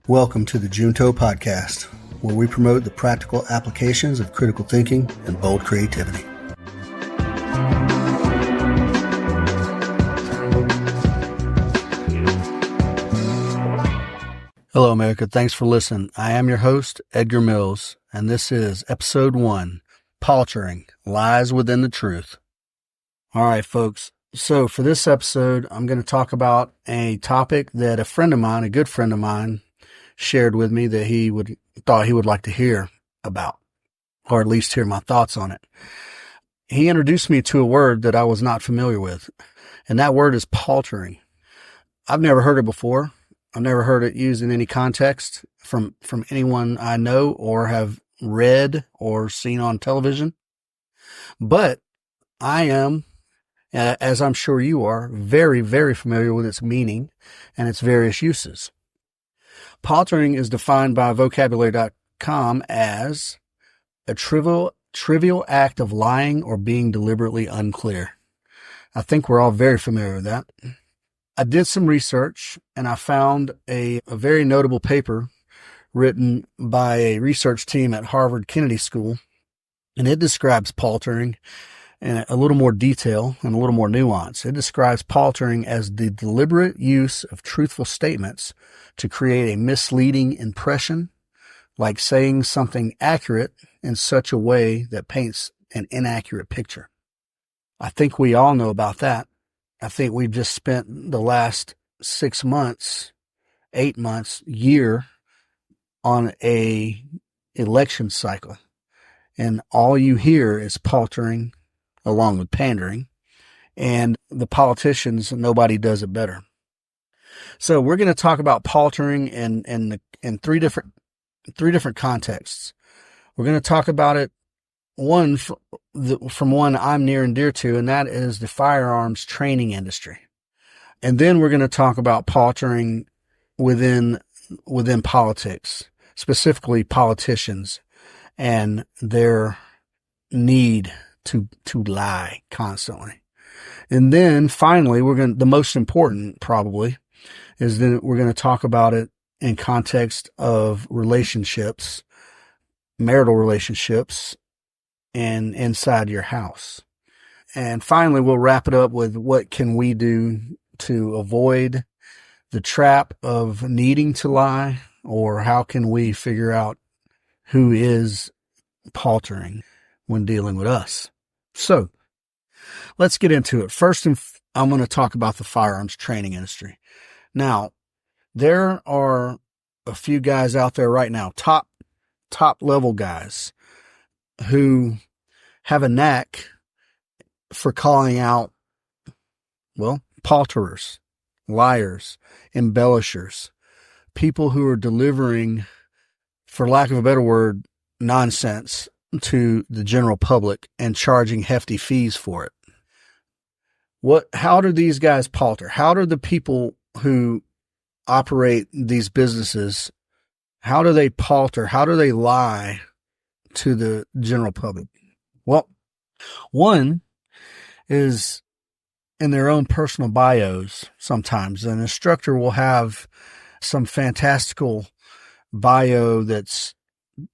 Welcome to the Junto Podcast, where we promote the practical applications of critical thinking and bold creativity. Hello, America. Thanks for listening. I am your host, Edgar Mills, and this is Episode 1, Paltering, Lies Within the Truth. All right, folks. So for this episode, I'm going to talk about a topic that a good friend of mine, shared with me that thought he would like to hear about, or at least hear my thoughts on it. He introduced me to a word that I was not familiar with, and that word is paltering. I've never heard it before. I've never heard it used in any context from anyone I know or have read or seen on television. But I am, as I'm sure you are, very, very familiar with its meaning and its various uses. Paltering is defined by vocabulary.com as a trivial act of lying or being deliberately unclear. I think we're all very familiar with that. I did some research and I found a very notable paper written by a research team at Harvard Kennedy School, and it describes paltering in a little more detail and a little more nuance. It describes paltering as the deliberate use of truthful statements to create a misleading impression, like saying something accurate in such a way that paints an inaccurate picture. I think we all know about that. I think we've just spent the last 6 months, 8 months, year on a election cycle. And all you hear is paltering along with pandering, and the politicians, nobody does it better. So we're going to talk about paltering in three different contexts. We're going to talk about it from one I'm near and dear to, and that is the firearms training industry. And then we're going to talk about paltering within politics, specifically politicians and their need to lie constantly. And then finally, the most important probably is that we're going to talk about it in context of relationships, marital relationships, and inside your house. And finally, we'll wrap it up with what can we do to avoid the trap of needing to lie, or how can we figure out who is paltering when dealing with us. So let's get into it. First, I'm going to talk about the firearms training industry. Now, there are a few guys out there right now, top level guys, who have a knack for calling out, palterers, liars, embellishers, people who are delivering, for lack of a better word, nonsense to the general public and charging hefty fees for it. How do these guys palter? How do the people who operate these businesses, how do they palter? How do they lie to the general public? Well, one is in their own personal bios. Sometimes an instructor will have some fantastical bio that's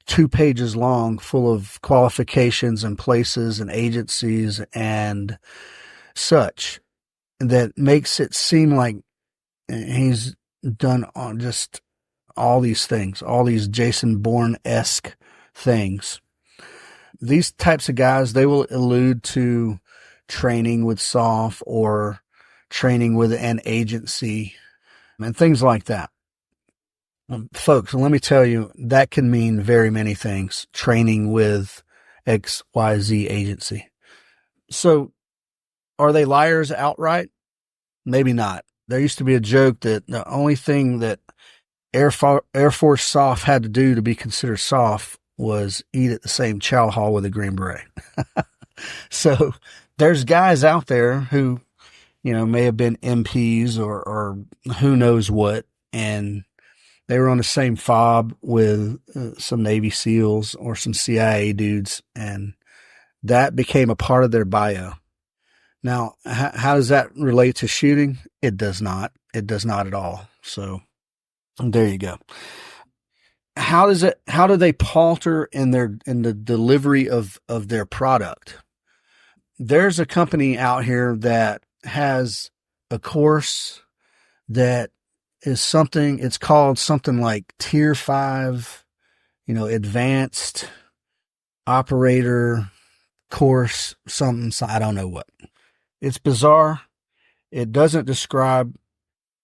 2 pages long, full of qualifications and places and agencies and such, that makes it seem like he's done on just all these things, all these Jason Bourne-esque things. These types of guys, they will allude to training with SOF or training with an agency and things like that. Folks, let me tell you, that can mean very many things, training with XYZ agency. So are they liars outright? Maybe not. There used to be a joke that the only thing that Air Force SOF had to do to be considered SOF was eat at the same chow hall with a Green Beret. So there's guys out there who, may have been MPs or who knows what, and they were on the same fob with some Navy SEALs or some CIA dudes, and that became a part of their bio. Now, how does that relate to shooting? It does not. It does not at all. So there you go. How do they palter in the delivery of their product? There's a company out here that has a course that is it's called something like Tier 5, advanced operator course, something, I don't know what. It's bizarre. It doesn't describe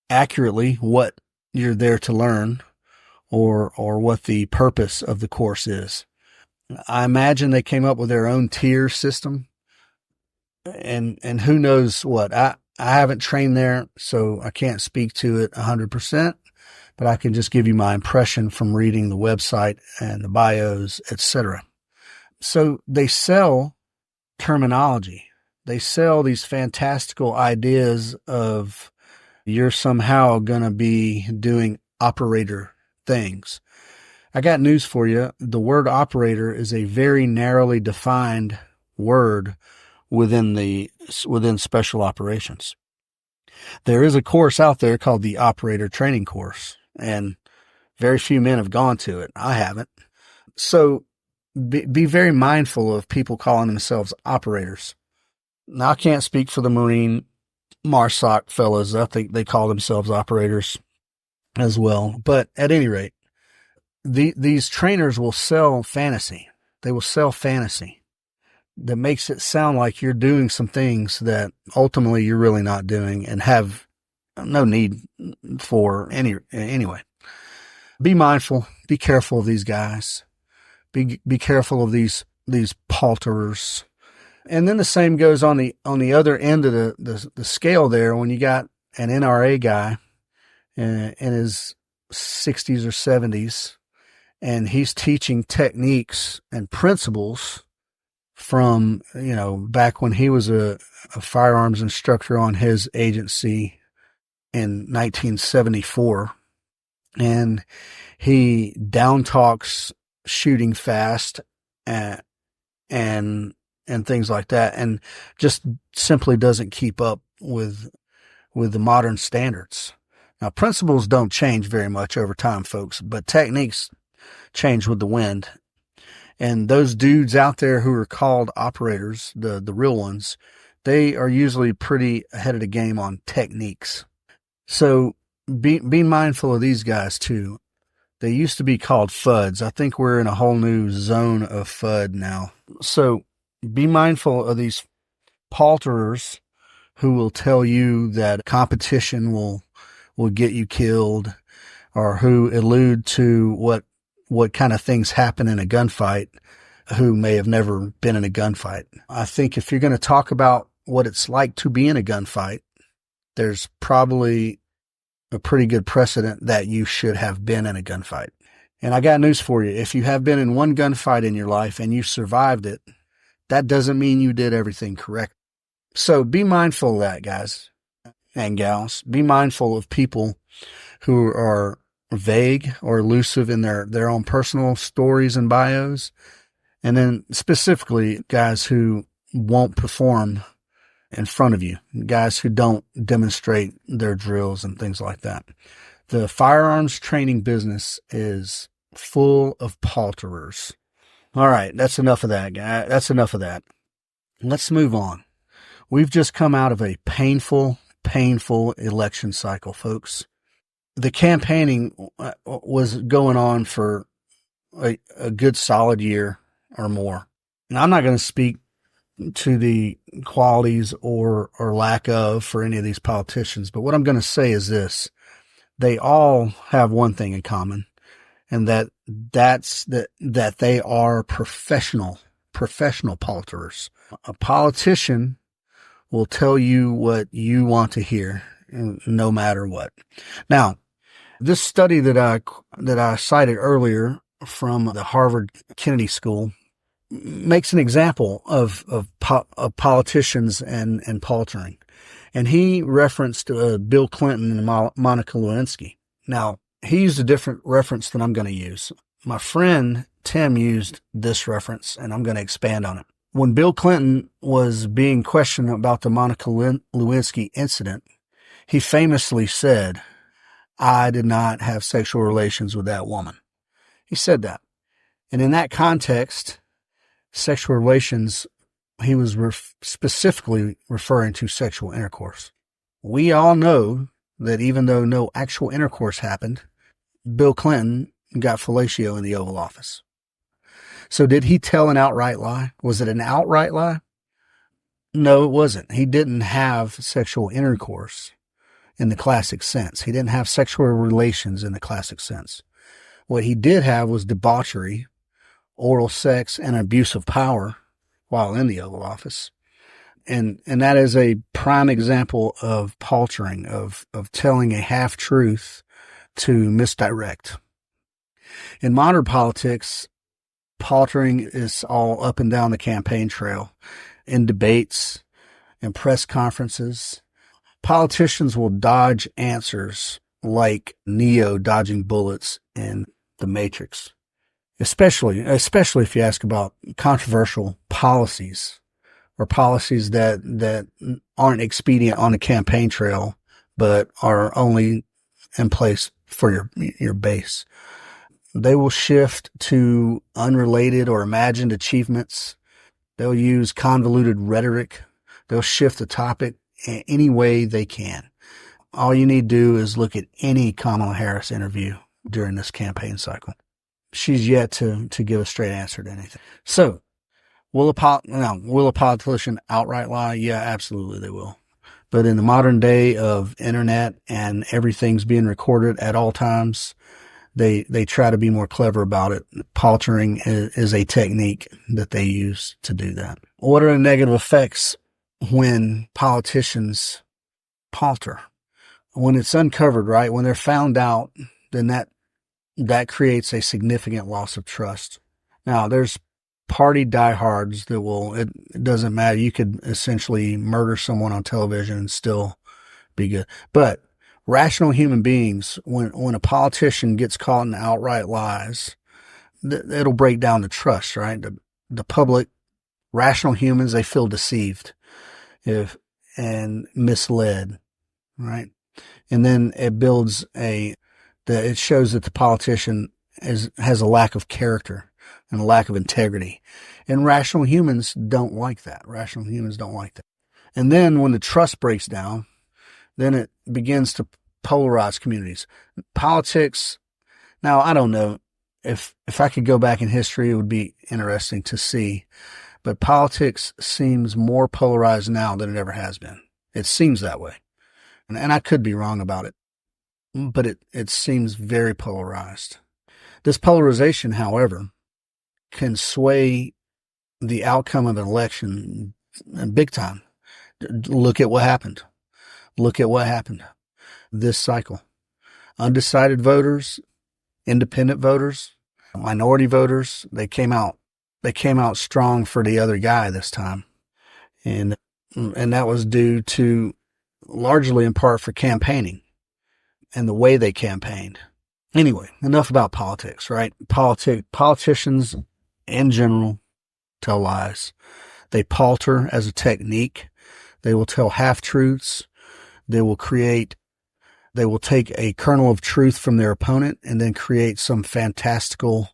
accurately what you're there to learn or what the purpose of the course is. I imagine they came up with their own tier system, and who knows what. I haven't trained there, so I can't speak to it 100%, but I can just give you my impression from reading the website and the bios, etc. So they sell terminology. They sell these fantastical ideas of you're somehow going to be doing operator things. I got news for you. The word operator is a very narrowly defined word within special operations. There is a course out there called the operator training course, and very few men have gone to it. I haven't. So be very mindful of people calling themselves operators. Now, I can't speak for the Marine MARSOC fellas. I think they call themselves operators as well. But at any rate, these trainers will sell fantasy. They will sell fantasy that makes it sound like you're doing some things that ultimately you're really not doing and have no need for anyway. Be mindful. Be careful of these guys. Be careful of these palterers. And then the same goes on the other end of the scale there when you got an NRA guy in his 60s or 70s, and he's teaching techniques and principles from, back when he was a firearms instructor on his agency in 1974. And he down talks shooting fast and things like that, and just simply doesn't keep up with the modern standards. Now, principles don't change very much over time, folks, but techniques change with the wind. And those dudes out there who are called operators, the real ones, they are usually pretty ahead of the game on techniques. So be mindful of these guys too. They used to be called FUDs. I think we're in a whole new zone of FUD now. So be mindful of these palterers who will tell you that competition will get you killed, or who allude to what kind of things happen in a gunfight, who may have never been in a gunfight. I think if you're going to talk about what it's like to be in a gunfight, there's probably a pretty good precedent that you should have been in a gunfight. And I got news for you. If you have been in one gunfight in your life and you survived it, that doesn't mean you did everything correct. So be mindful of that, guys and gals. Be mindful of people who are vague or elusive in their own personal stories and bios. And then specifically guys who won't perform in front of you, guys who don't demonstrate their drills and things like that. The firearms training business is full of palterers. All right, that's enough of that, guy. That's enough of that. Let's move on. We've just come out of a painful election cycle, folks. The campaigning was going on for a good solid year or more. And I'm not going to speak to the qualities or lack of for any of these politicians, but what I'm going to say is this: they all have one thing in common, and that's that they are professional palterers. A politician will tell you what you want to hear, no matter what. Now, this study that I cited earlier from the Harvard Kennedy School makes an example of politicians and paltering. And he referenced Bill Clinton and Monica Lewinsky. Now, he used a different reference than I'm going to use. My friend Tim used this reference, and I'm going to expand on it. When Bill Clinton was being questioned about the Monica Lewinsky incident, he famously said, "I did not have sexual relations with that woman." He said that. And in that context, sexual relations, he was specifically referring to sexual intercourse. We all know that even though no actual intercourse happened, Bill Clinton got fellatio in the Oval Office. So did he tell an outright lie? Was it an outright lie? No, it wasn't. He didn't have sexual intercourse in the classic sense. He didn't have sexual relations in the classic sense. What he did have was debauchery, oral sex, and abuse of power while in the Oval Office. And that is a prime example of paltering, of telling a half-truth to misdirect. In modern politics, paltering is all up and down the campaign trail, in debates, in press conferences. Politicians will dodge answers like Neo dodging bullets in The Matrix, especially if you ask about controversial policies or policies that aren't expedient on the campaign trail, but are only in place for your base. They will shift to unrelated or imagined achievements. They'll use convoluted rhetoric. They'll shift the topic any way they can. All you need to do is look at any Kamala Harris interview during this campaign cycle. She's yet to give a straight answer to anything. So, will a politician outright lie? Yeah, absolutely they will. But in the modern day of internet and everything's being recorded at all times, they try to be more clever about it. Paltering is a technique that they use to do that. What are the negative effects when politicians palter? When it's uncovered, right? When they're found out, then that creates a significant loss of trust. Now, there's party diehards that it doesn't matter. You could essentially murder someone on television and still be good. But rational human beings, when a politician gets caught in outright lies, it'll break down the trust, right? The public, rational humans, they feel deceived and misled, right? And then it it shows that the politician has a lack of character and a lack of integrity. And rational humans don't like that. Rational humans don't like that. And then when the trust breaks down, then it begins to polarize communities. Politics, now I don't know if I could go back in history, it would be interesting to see, but politics seems more polarized now than it ever has been. It seems that way. And I could be wrong about it, but it seems very polarized. This polarization, however, can sway the outcome of an election big time. Look at what happened. Look at what happened this cycle. Undecided voters, independent voters, minority voters, they came out strong for the other guy this time. And that was due to largely in part for campaigning and the way they campaigned. Anyway, enough about politics, right? Politicians in general tell lies. They palter as a technique. They will tell half-truths. They will take a kernel of truth from their opponent and then create some fantastical,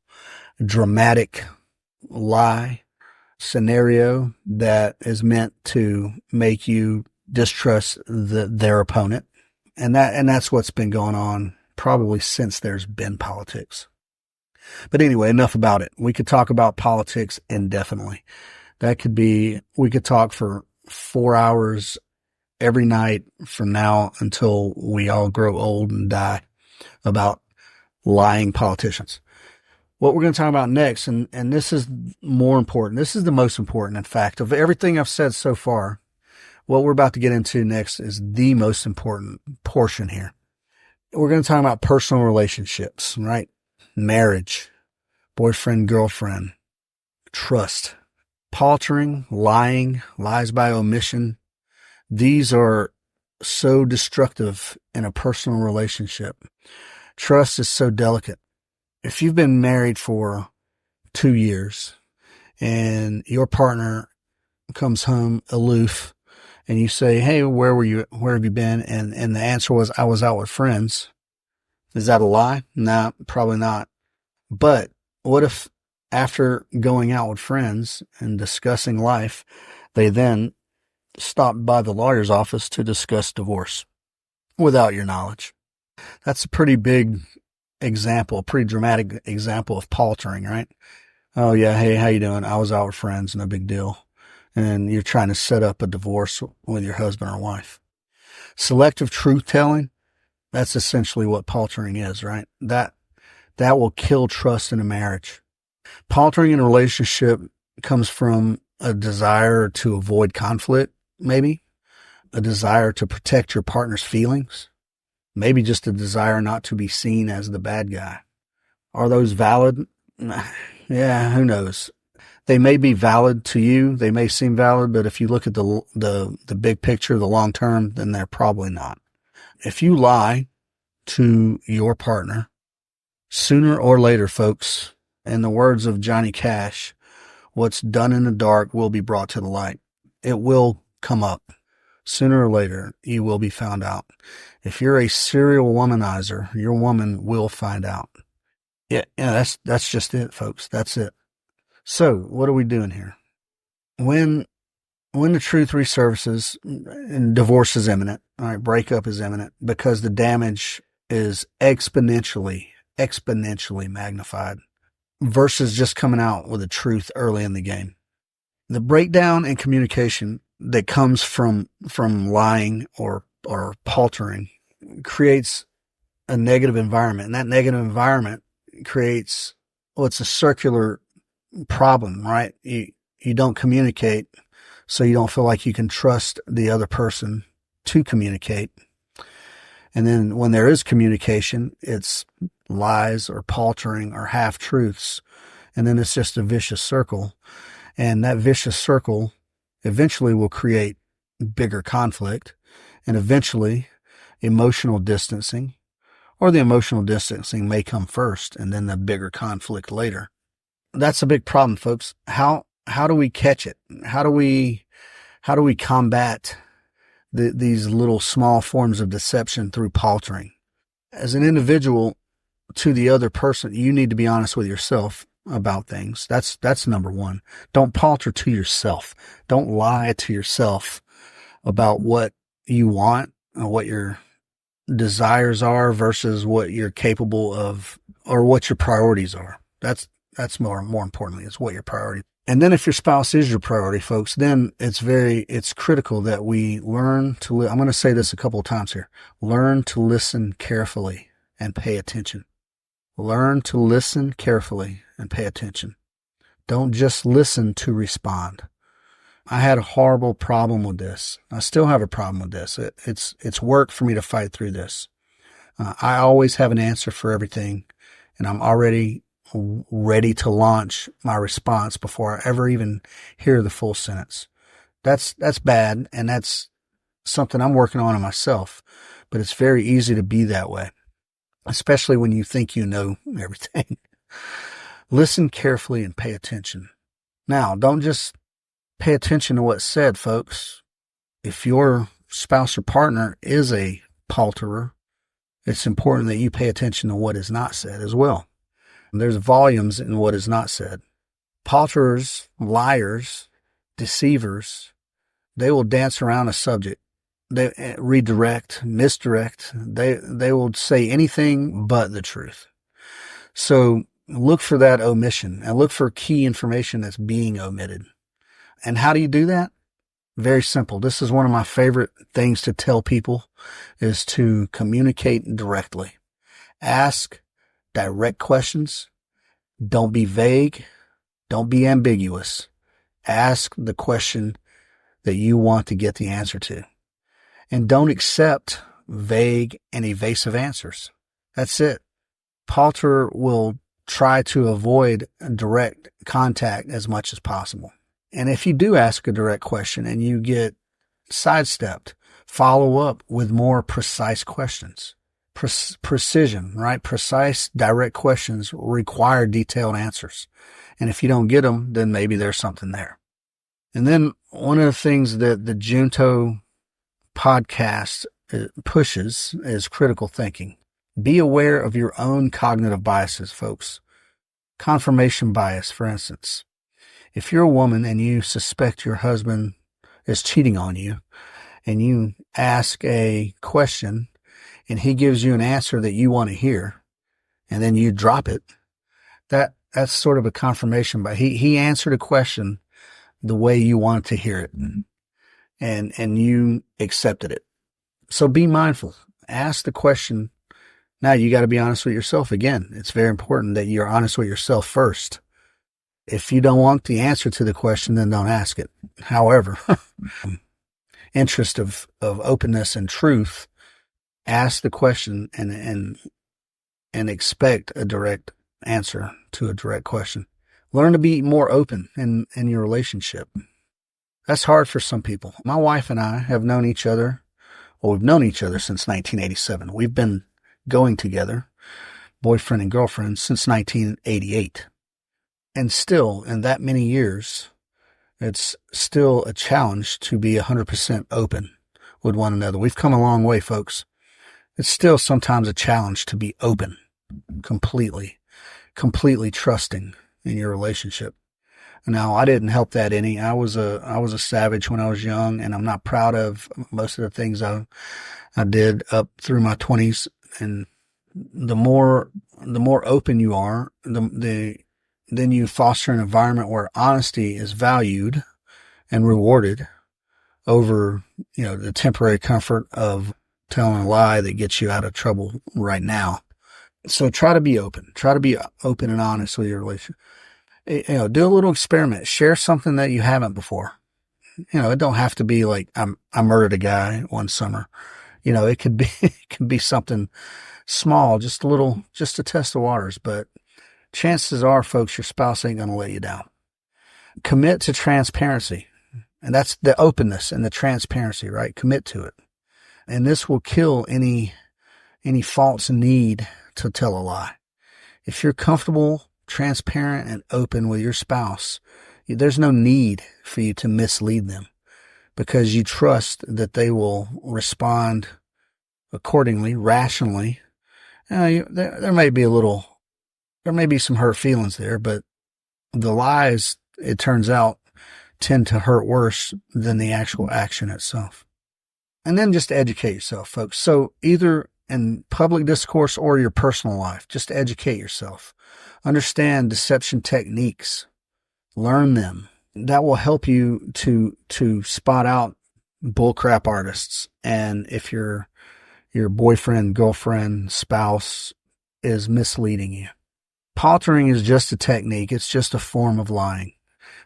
dramatic lie scenario that is meant to make you distrust their opponent. And that's what's been going on probably since there's been politics. But anyway, enough about it. We could talk about politics indefinitely. We could talk for 4 hours every night from now until we all grow old and die about lying politicians. What we're going to talk about next, and this is more important. This is the most important, in fact, of everything I've said so far. What we're about to get into next is the most important portion here. We're going to talk about personal relationships, right? Marriage, boyfriend, girlfriend, trust, paltering, lying, lies by omission. These are so destructive in a personal relationship. Trust is so delicate. If you've been married for 2 years and your partner comes home aloof, and you say, hey, where were you? Where have you been? And the answer was, I was out with friends. Is that a lie? No, probably not. But what if after going out with friends and discussing life, they then stopped by the lawyer's office to discuss divorce without your knowledge? That's a pretty big example, a pretty dramatic example of paltering, right? Oh yeah, hey, how you doing? I was out with friends, no big deal. And you're trying to set up a divorce with your husband or wife. Selective truth telling, that's essentially what paltering is, right? That will kill trust in a marriage. Paltering in a relationship comes from a desire to avoid conflict, maybe a desire to protect your partner's feelings, maybe just a desire not to be seen as the bad guy. Are those valid? Yeah, who knows? They may be valid to you. They may seem valid, but if you look at the big picture, the long term, then they're probably not. If you lie to your partner, sooner or later, folks, in the words of Johnny Cash, what's done in the dark will be brought to the light. It will come up. Sooner or later, you will be found out. If you're a serial womanizer, your woman will find out. Yeah, that's just it, folks. That's it. So, what are we doing here? When the truth resurfaces and divorce is imminent, all right, breakup is imminent because the damage is exponentially magnified versus just coming out with the truth early in the game. The breakdown in communication that comes from lying or paltering creates a negative environment, and that negative environment creates, it's a circular problem, right? You don't communicate, so you don't feel like you can trust the other person to communicate. And then when there is communication, it's lies or paltering or half-truths. And then it's just a vicious circle. And that vicious circle eventually will create bigger conflict and eventually emotional distancing, or the emotional distancing may come first and then the bigger conflict later. That's a big problem, folks. How do we catch it? How do we combat these little small forms of deception through paltering? As an individual to the other person, you need to be honest with yourself about things. That's number one. Don't palter to yourself. Don't lie to yourself about what you want and what your desires are versus what you're capable of or what your priorities are. That's more importantly, is what your priority. And then if your spouse is your priority, folks, then it's critical that we learn to, I'm going to say this a couple of times here, learn to listen carefully and pay attention. Learn to listen carefully and pay attention. Don't just listen to respond. I had a horrible problem with this. I still have a problem with this. It's work for me to fight through this. I always have an answer for everything, and I'm already ready to launch my response before I ever even hear the full sentence. That's bad, and that's something I'm working on in myself. But it's very easy to be that way, especially when you think you know everything. Listen carefully and pay attention. Now, don't just pay attention to what's said, folks. If your spouse or partner is a palterer, it's important that you pay attention to what is not said as well. There's volumes in what is not said. Palterers, liars, deceivers, they will dance around a subject. They redirect, misdirect. They will say anything but the truth. So look for that omission and look for key information that's being omitted. And how do you do that? Very simple. This is one of my favorite things to tell people is to communicate directly. Ask direct questions. Don't be vague. Don't be ambiguous. Ask the question that you want to get the answer to. And don't accept vague and evasive answers. That's it. Palter will try to avoid direct contact as much as possible. And if you do ask a direct question and you get sidestepped, follow up with more precise questions. precision, right? Precise, direct questions require detailed answers. And if you don't get them, then maybe there's something there. And then one of the things that the Junto podcast pushes is critical thinking. Be aware of your own cognitive biases, folks. Confirmation bias, for instance. If you're a woman and you suspect your husband is cheating on you, and you ask a question and he gives you an answer that you want to hear, and then you drop it, that's sort of a confirmation bias. He answered a question the way you wanted to hear it, and you accepted it. So be mindful. Ask the question. Now you got to be honest with yourself again. It's very important that you're honest with yourself first. If you don't want the answer to the question, then don't ask it. However, interest of openness and truth, ask the question and expect a direct answer to a direct question. Learn to be more open in your relationship. That's hard for some people. My wife and I have known each other, well, we've known each other since 1987. We've been going together, boyfriend and girlfriend, since 1988. And still, in that many years, it's still a challenge to be 100% open with one another. We've come a long way, folks. It's still sometimes a challenge to be open, completely trusting in your relationship. Now, I didn't help that any. I was a savage when I was young, and I'm not proud of most of the things I did up through my 20s. And the more open you are, then you foster an environment where honesty is valued and rewarded over, the temporary comfort of telling a lie that gets you out of trouble right now. So try to be open. Try to be open and honest with your relationship. Do a little experiment. Share something that you haven't before. It don't have to be like I murdered a guy one summer. It could be something small, just to test the waters. But chances are, folks, your spouse ain't going to let you down. Commit to transparency. And that's the openness and the transparency, right? Commit to it. And this will kill any false need to tell a lie. If you're comfortable, transparent, and open with your spouse, there's no need for you to mislead them, because you trust that they will respond accordingly, rationally. There may be some hurt feelings there, but the lies, it turns out, tend to hurt worse than the actual action itself. And then just educate yourself, folks. So either in public discourse or your personal life, just educate yourself. Understand deception techniques. Learn them. That will help you to spot out bullcrap artists. And if your boyfriend, girlfriend, spouse is misleading you. Paltering is just a technique. It's just a form of lying,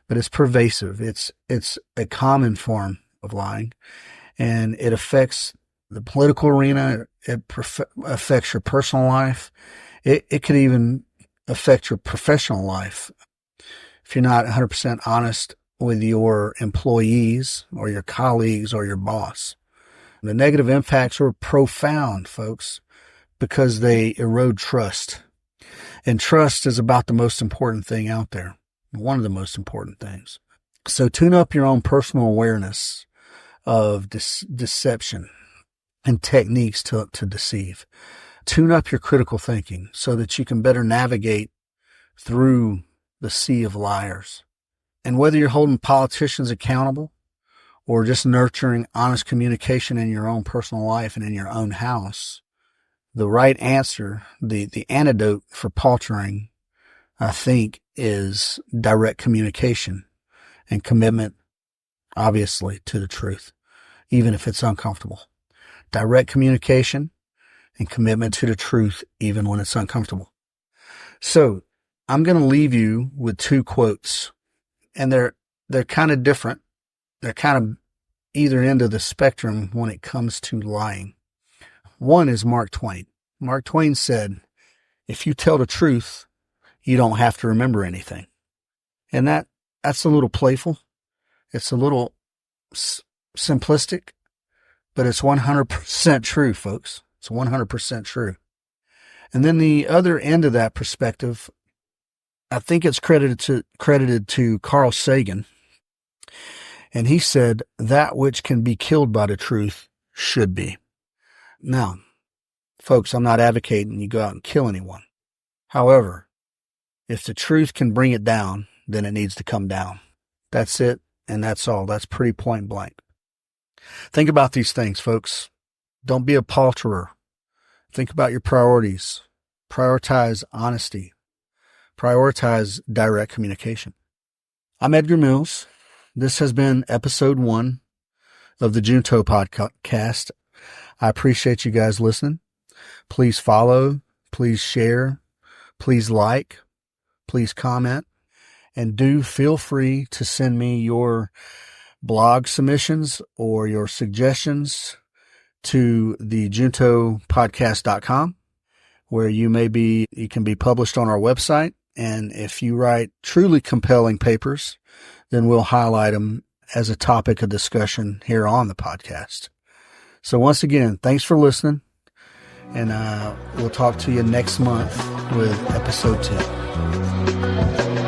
but it's pervasive. It's a common form of lying, and it affects the political arena. It affects your personal life. It could even affect your professional life. If you're not 100% honest with your employees or your colleagues or your boss, the negative impacts are profound, folks, because they erode trust. And trust is about the most important thing out there. One of the most important things. So tune up your own personal awareness of deception and techniques to deceive. Tune up your critical thinking so that you can better navigate through the sea of liars. And whether you're holding politicians accountable or just nurturing honest communication in your own personal life and in your own house, the right answer, the antidote for paltering, I think, is direct communication and commitment, obviously, to the truth, even if it's uncomfortable. Direct communication and commitment to the truth, even when it's uncomfortable. So I'm going to leave you with two quotes, and they're kind of different. They're kind of either end of the spectrum when it comes to lying. One is Mark Twain. Mark Twain said, "If you tell the truth, you don't have to remember anything." And that's a little playful. It's a little simplistic, but it's 100% true, folks. It's 100% true. And then the other end of that perspective, I think it's credited to Carl Sagan. And he said, that which can be killed by the truth should be. Now, folks, I'm not advocating you go out and kill anyone. However, if the truth can bring it down, then it needs to come down. That's it, and that's all. That's pretty point blank. Think about these things, folks. Don't be a palterer. Think about your priorities. Prioritize honesty. Prioritize direct communication. I'm Edgar Mills. This has been episode 1 of the Junto podcast. I appreciate you guys listening. Please follow, please share, please like, please comment, and do feel free to send me your blog submissions or your suggestions to the juntopodcast.com, where you can be published on our website. And if you write truly compelling papers, then we'll highlight them as a topic of discussion here on the podcast. So once again, thanks for listening, and we'll talk to you next month with episode 2.